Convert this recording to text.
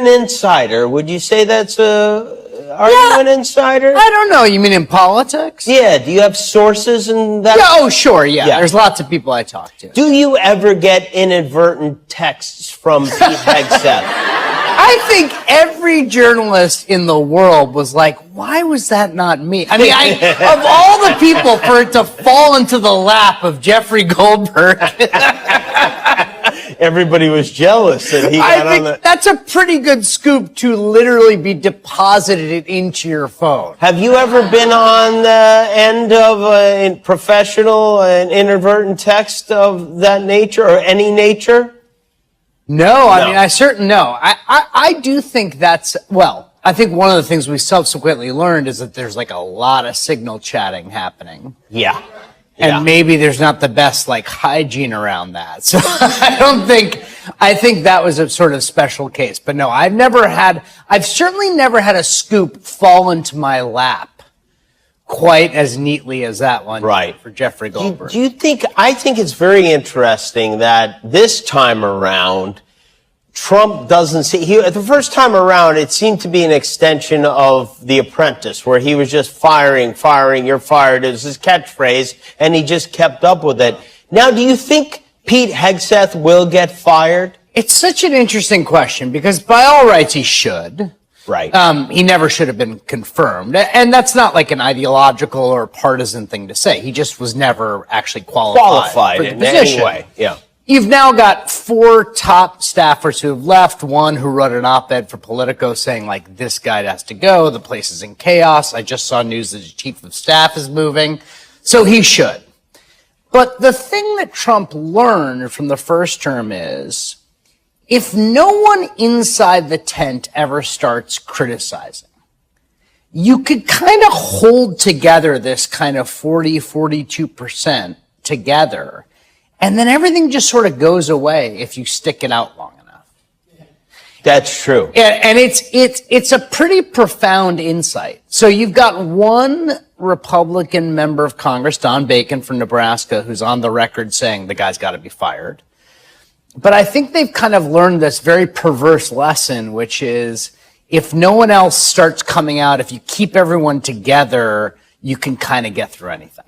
an insider. Would you say that's are you an insider? I don't know. You mean in politics? Yeah. Do you have sources in that? Yeah, oh, sure. Yeah. There's lots of people I talk to. Do you ever get inadvertent texts from Pete Hegseth? I think every journalist in the world was like, why was that not me? I mean, of all the people, for it to fall into the lap of Jeffrey Goldberg. Everybody was jealous that he got on the... That's a pretty good scoop to literally be deposited into your phone. Have you ever been on the end of a professional and inadvertent text of that nature or any nature? No, I mean, I certainly know. I do think that's, well, I think one of the things we subsequently learned is that there's like a lot of signal chatting happening. Yeah. And maybe there's not the best like hygiene around that. So I think that was a sort of special case. But no, I've certainly never had a scoop fall into my lap quite as neatly as that one for Jeffrey Goldberg. Do you think, I think it's very interesting that this time around, Trump doesn't see, the first time around, it seemed to be an extension of The Apprentice, where he was just firing, you're fired, it was his catchphrase, and he just kept up with it. Now, do you think Pete Hegseth will get fired? It's such an interesting question, because by all rights, he should. Right. He never should have been confirmed. And that's not like an ideological or partisan thing to say. He just was never actually qualified for the position. Anyway. Yeah. You've now got 4 top staffers who have left, one who wrote an op-ed for Politico saying, like, this guy has to go, the place is in chaos. I just saw news that his chief of staff is moving. So he should. But the thing that Trump learned from the first term is, if no one inside the tent ever starts criticizing, you could kind of hold together this kind of 42% together, and then everything just sort of goes away if you stick it out long enough. That's true. And it's a pretty profound insight. So you've got one Republican member of Congress, Don Bacon from Nebraska, who's on the record saying the guy's got to be fired. But I think they've kind of learned this very perverse lesson, which is if no one else starts coming out, if you keep everyone together, you can kind of get through anything.